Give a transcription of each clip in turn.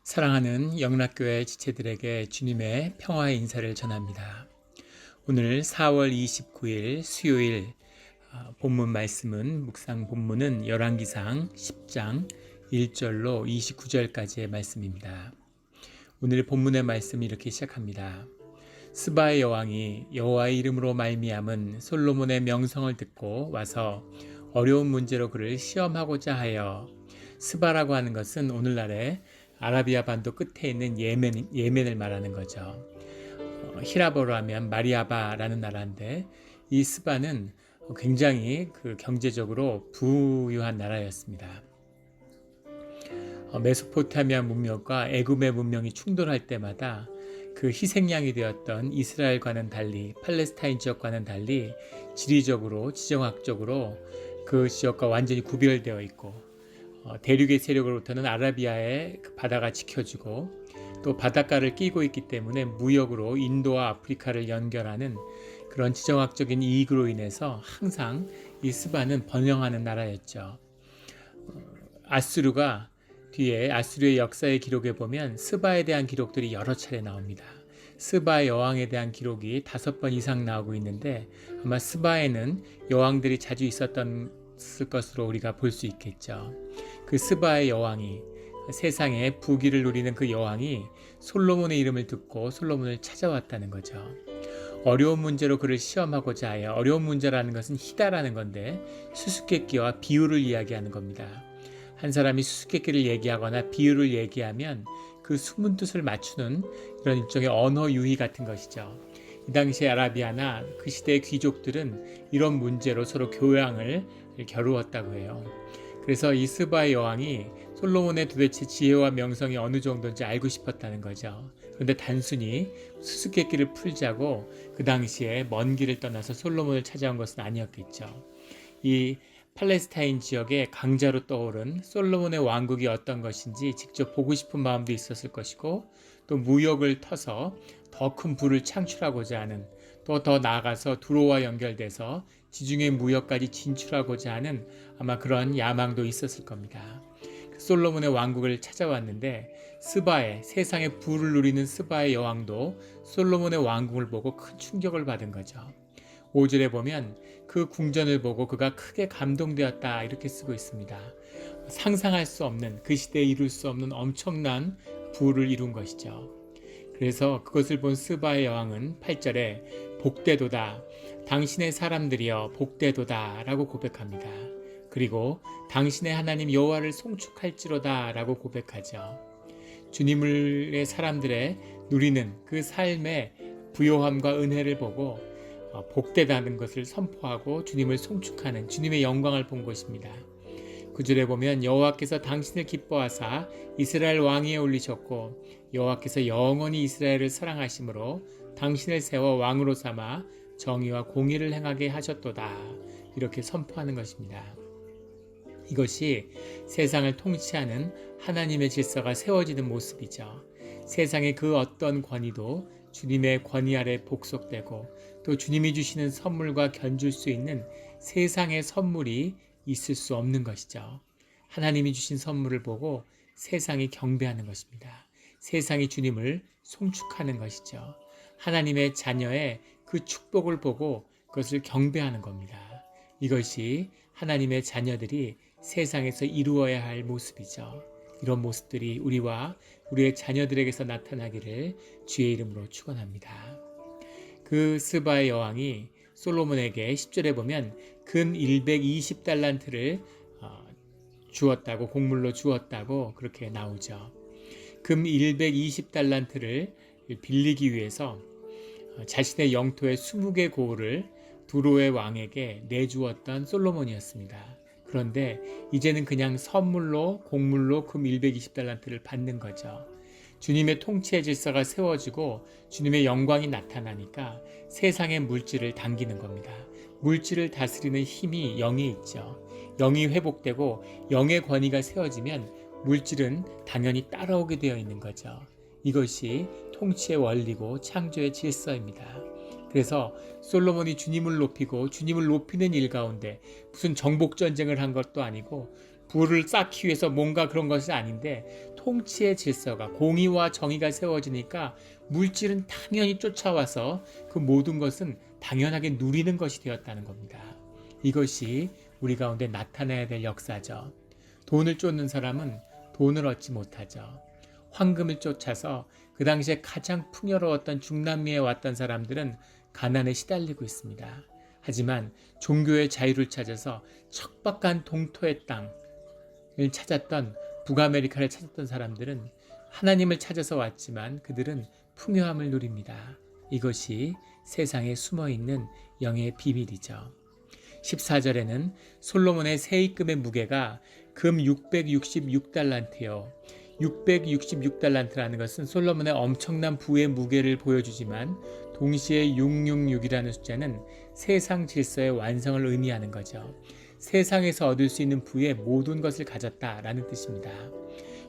사랑하는 영락교회 지체들에게 주님의 평화의 인사를 전합니다. 오늘 4월 29일 수요일 본문 말씀은 묵상 본문은 열왕기상 10장 1절로 29절까지의 말씀입니다. 오늘 본문의 말씀이 이렇게 시작합니다. 스바의 여왕이 여호와의 이름으로 말미암은 솔로몬의 명성을 듣고 와서 어려운 문제로 그를 시험하고자 하여. 스바라고 하는 것은 오늘날의 아라비아 반도 끝에 있는 예멘을 말하는 거죠. 히라버로 하면 마리아바라는 나라인데 이 스바는 굉장히 경제적으로 부유한 나라였습니다. 메소포타미아 문명과 애굽의 문명이 충돌할 때마다 그 희생양이 되었던 이스라엘과는 달리 팔레스타인 지역과는 달리 지리적으로 지정학적으로 그 지역과 완전히 구별되어 있고 대륙의 세력으로부터는 아라비아의 바다가 지켜지고 또 바닷가를 끼고 있기 때문에 무역으로 인도와 아프리카를 연결하는 그런 지정학적인 이익으로 인해서 항상 이 스바는 번영하는 나라였죠. 아수르가 뒤에 아수르의 역사의 기록에 보면 스바에 대한 기록들이 여러 차례 나옵니다. 스바의 여왕에 대한 기록이 5번 이상 나오고 있는데 아마 스바에는 여왕들이 자주 있었을 것으로 우리가 볼 수 있겠죠. 그 스바의 여왕이 세상에 부귀를 누리는 그 여왕이 솔로몬의 이름을 듣고 솔로몬을 찾아왔다는 거죠. 어려운 문제로 그를 시험하고자 하여. 어려운 문제라는 것은 희다라는 건데 수수께끼와 비유를 이야기하는 겁니다. 한 사람이 수수께끼를 얘기하거나 비유를 얘기하면 그 숨은 뜻을 맞추는 이런 일종의 언어 유희 같은 것이죠. 이 당시 아라비아나 그 시대의 귀족들은 이런 문제로 서로 교양을 겨루었다고 해요. 그래서 이 스바의 여왕이 솔로몬의 도대체 지혜와 명성이 어느 정도인지 알고 싶었다는 거죠. 그런데 단순히 수수께끼를 풀자고 그 당시에 먼 길을 떠나서 솔로몬을 찾아온 것은 아니었겠죠. 이 팔레스타인 지역의 강자로 떠오른 솔로몬의 왕국이 어떤 것인지 직접 보고 싶은 마음도 있었을 것이고 또 무역을 터서 더 큰 부를 창출하고자 하는, 또 더 나아가서 두로와 연결돼서 지중해 무역까지 진출하고자 하는 아마 그런 야망도 있었을 겁니다. 솔로몬의 왕국을 찾아왔는데 스바의 세상의 부를 누리는 스바의 여왕도 솔로몬의 왕국을 보고 큰 충격을 받은 거죠. 5절에 보면 그 궁전을 보고 그가 크게 감동되었다 이렇게 쓰고 있습니다. 상상할 수 없는, 그 시대에 이룰 수 없는 엄청난 부를 이룬 것이죠. 그래서 그것을 본 스바의 여왕은 8절에 복되도다, 당신의 사람들이여 복되도다 라고 고백합니다. 그리고 당신의 하나님 여호와를 송축할지로다 라고 고백하죠. 주님의 사람들의 누리는 그 삶의 부요함과 은혜를 보고 복되다는 것을 선포하고 주님을 송축하는 주님의 영광을 본 것입니다. 9절에 보면 여호와께서 당신을 기뻐하사 이스라엘 왕위에 올리셨고 여호와께서 영원히 이스라엘을 사랑하심으로 당신을 세워 왕으로 삼아 정의와 공의를 행하게 하셨도다 이렇게 선포하는 것입니다. 이것이 세상을 통치하는 하나님의 질서가 세워지는 모습이죠. 세상의 그 어떤 권위도 주님의 권위 아래 복속되고 또 주님이 주시는 선물과 견줄 수 있는 세상의 선물이 있을 수 없는 것이죠. 하나님이 주신 선물을 보고 세상이 경배하는 것입니다. 세상이 주님을 송축하는 것이죠. 하나님의 자녀의 그 축복을 보고 그것을 경배하는 겁니다. 이것이 하나님의 자녀들이 세상에서 이루어야 할 모습이죠. 이런 모습들이 우리와 우리의 자녀들에게서 나타나기를 주의 이름으로 축원합니다. 그 스바의 여왕이 솔로몬에게 10절에 보면 금 120달란트를 주었다고, 곡물로 주었다고 그렇게 나오죠. 금 120달란트를 빌리기 위해서 자신의 영토의 20개 고을을 두로의 왕에게 내주었던 솔로몬이었습니다. 그런데 이제는 그냥 선물로, 곡물로 금 120달란트를 받는 거죠. 주님의 통치의 질서가 세워지고 주님의 영광이 나타나니까 세상의 물질을 당기는 겁니다. 물질을 다스리는 힘이 영에 있죠. 영이 회복되고 영의 권위가 세워지면 물질은 당연히 따라오게 되어 있는 거죠. 이것이 통치의 원리고 창조의 질서입니다. 그래서 솔로몬이 주님을 높이고 주님을 높이는 일 가운데 무슨 정복 전쟁을 한 것도 아니고 부를 쌓기 위해서 뭔가 그런 것이 아닌데 통치의 질서가 공의와 정의가 세워지니까 물질은 당연히 쫓아와서 그 모든 것은 당연하게 누리는 것이 되었다는 겁니다. 이것이 우리 가운데 나타나야 될 역사죠. 돈을 쫓는 사람은 돈을 얻지 못하죠. 황금을 쫓아서 그 당시에 가장 풍요로웠던 중남미에 왔던 사람들은 가난에 시달리고 있습니다. 하지만 종교의 자유를 찾아서 척박한 동토의 땅을 찾았던 북아메리카를 찾았던 사람들은 하나님을 찾아서 왔지만 그들은 풍요함을 누립니다. 이것이 세상에 숨어있는 영의 비밀이죠. 14절에는 솔로몬의 세입금의 무게가 금 666달란트요. 666달란트라는 것은 솔로몬의 엄청난 부의 무게를 보여주지만 동시에 666이라는 숫자는 세상 질서의 완성을 의미하는 거죠. 세상에서 얻을 수 있는 부의 모든 것을 가졌다라는 뜻입니다.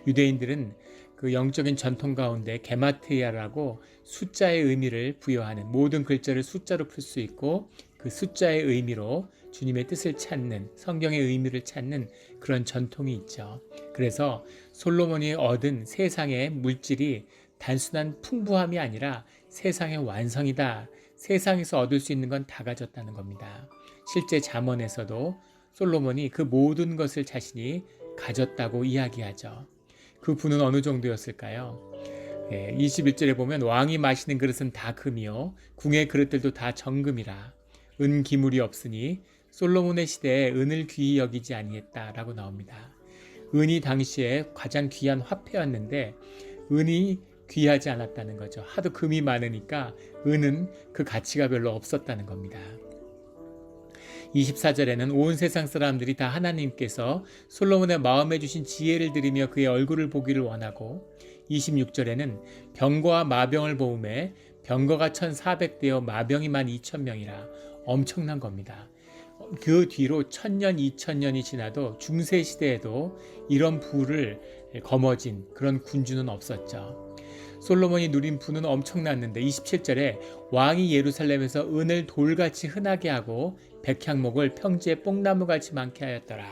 유대인들은 그 영적인 전통 가운데 게마트리아라고 숫자의 의미를 부여하는 모든 글자를 숫자로 풀 수 있고 그 숫자의 의미로 주님의 뜻을 찾는 성경의 의미를 찾는 그런 전통이 있죠. 그래서 솔로몬이 얻은 세상의 물질이 단순한 풍부함이 아니라 세상의 완성이다. 세상에서 얻을 수 있는 건 다 가졌다는 겁니다. 실제 잠언에서도 솔로몬이 그 모든 것을 자신이 가졌다고 이야기하죠. 그 부는 어느 정도였을까요? 21절에 보면 왕이 마시는 그릇은 다 금이요 궁의 그릇들도 다 정금이라 은 기물이 없으니 솔로몬의 시대에 은을 귀히 여기지 아니했다라고 나옵니다. 은이 당시에 가장 귀한 화폐였는데 은이 귀하지 않았다는 거죠. 하도 금이 많으니까 은은 그 가치가 별로 없었다는 겁니다. 24절에는 온 세상 사람들이 다 하나님께서 솔로몬의 마음에 주신 지혜를 들으며 그의 얼굴을 보기를 원하고 26절에는 병거와 마병을 보음에 병거가 1400대여 마병이 12,000명이라 엄청난 겁니다. 그 뒤로 1000년, 2000년이 지나도 중세시대에도 이런 부를 거머쥔 그런 군주는 없었죠. 솔로몬이 누린 부는 엄청났는데 27절에 왕이 예루살렘에서 은을 돌같이 흔하게 하고 백향목을 평지에 뽕나무같이 많게 하였더라.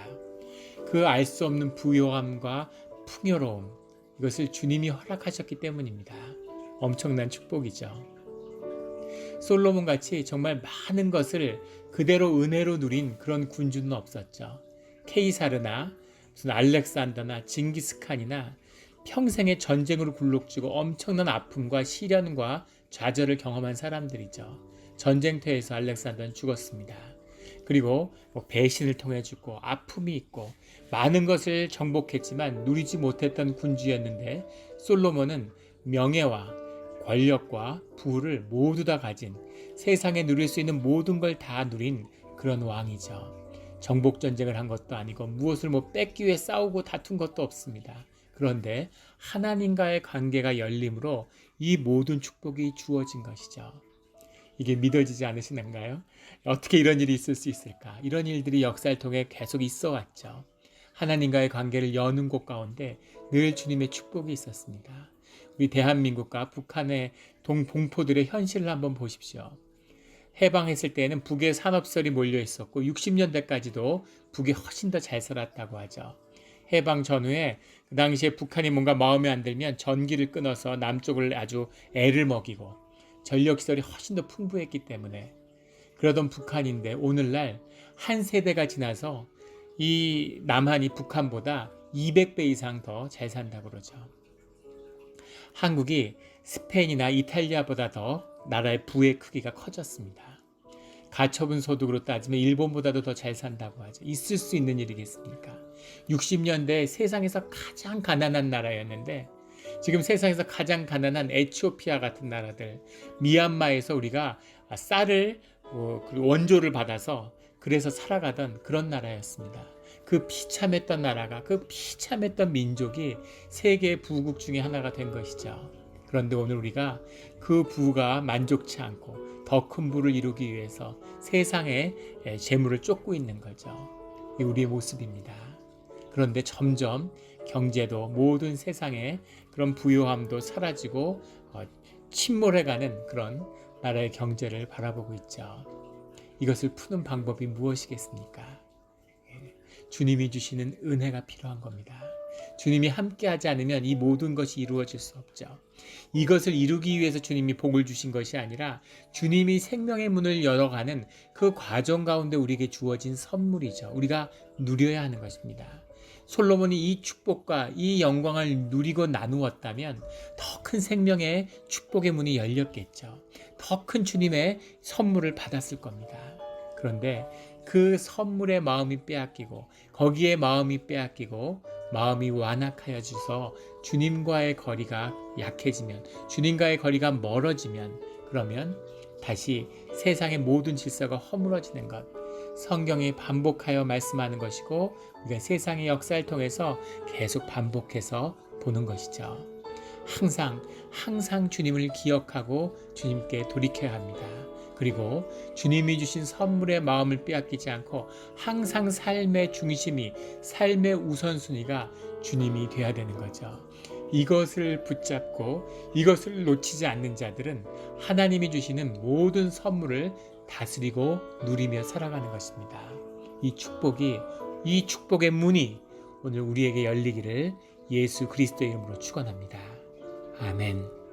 그 알 수 없는 부요함과 풍요로움 이것을 주님이 허락하셨기 때문입니다. 엄청난 축복이죠. 솔로몬같이 정말 많은 것을 그대로 은혜로 누린 그런 군주는 없었죠. 케이사르나 무슨 알렉산더나 징기스칸이나 평생의 전쟁으로 굴욕지고 엄청난 아픔과 시련과 좌절을 경험한 사람들이죠. 전쟁터에서 알렉산더는 죽었습니다. 그리고 배신을 통해 죽고 아픔이 있고 많은 것을 정복했지만 누리지 못했던 군주였는데 솔로몬은 명예와 권력과 부를 모두 다 가진 세상에 누릴 수 있는 모든 걸 다 누린 그런 왕이죠. 정복전쟁을 한 것도 아니고 무엇을 뺏기 위해 싸우고 다툰 것도 없습니다. 그런데 하나님과의 관계가 열림으로 이 모든 축복이 주어진 것이죠. 이게 믿어지지 않으시는가요? 어떻게 이런 일이 있을 수 있을까? 이런 일들이 역사를 통해 계속 있어 왔죠. 하나님과의 관계를 여는 곳 가운데 늘 주님의 축복이 있었습니다. 우리 대한민국과 북한의 동포들의 현실을 한번 보십시오. 해방했을 때에는 북에 산업설이 몰려 있었고 60년대까지도 북이 훨씬 더 잘 살았다고 하죠. 해방 전후에 그 당시에 북한이 뭔가 마음에 안 들면 전기를 끊어서 남쪽을 아주 애를 먹이고 전력시설이 훨씬 더 풍부했기 때문에 그러던 북한인데 오늘날 한 세대가 지나서 이 남한이 북한보다 200배 이상 더 잘 산다고 그러죠. 한국이 스페인이나 이탈리아보다 더 나라의 부의 크기가 커졌습니다. 가처분 소득으로 따지면 일본보다도 더 잘 산다고 하죠. 있을 수 있는 일이겠습니까? 60년대 세상에서 가장 가난한 나라였는데 지금 세상에서 가장 가난한 에티오피아 같은 나라들, 미얀마에서 우리가 쌀을 원조를 받아서 그래서 살아가던 그런 나라였습니다. 그 비참했던 나라가, 그 비참했던 민족이 세계의 부국 중에 하나가 된 것이죠. 그런데 오늘 우리가 그 부가 만족치 않고 더 큰 부를 이루기 위해서 세상의 재물을 쫓고 있는 거죠. 이 우리의 모습입니다. 그런데 점점 경제도 모든 세상의 그런 부요함도 사라지고 침몰해가는 그런 나라의 경제를 바라보고 있죠. 이것을 푸는 방법이 무엇이겠습니까? 주님이 주시는 은혜가 필요한 겁니다. 주님이 함께하지 않으면 이 모든 것이 이루어질 수 없죠. 이것을 이루기 위해서 주님이 복을 주신 것이 아니라 주님이 생명의 문을 열어가는 그 과정 가운데 우리에게 주어진 선물이죠. 우리가 누려야 하는 것입니다. 솔로몬이 이 축복과 이 영광을 누리고 나누었다면 더 큰 생명의 축복의 문이 열렸겠죠. 더 큰 주님의 선물을 받았을 겁니다. 그런데 그 선물의 마음이 빼앗기고 거기에 마음이 빼앗기고 마음이 완악하여져서 주님과의 거리가 약해지면, 주님과의 거리가 멀어지면, 그러면 다시 세상의 모든 질서가 허물어지는 것, 성경이 반복하여 말씀하는 것이고 우리가 세상의 역사를 통해서 계속 반복해서 보는 것이죠. 항상 주님을 기억하고 주님께 돌이켜야 합니다. 그리고 주님이 주신 선물의 마음을 빼앗기지 않고 항상 삶의 중심이, 삶의 우선순위가 주님이 되어야 되는 거죠. 이것을 붙잡고 이것을 놓치지 않는 자들은 하나님이 주시는 모든 선물을 다스리고 누리며 살아가는 것입니다. 이 축복의 문이 오늘 우리에게 열리기를 예수 그리스도의 이름으로 축원합니다. 아멘.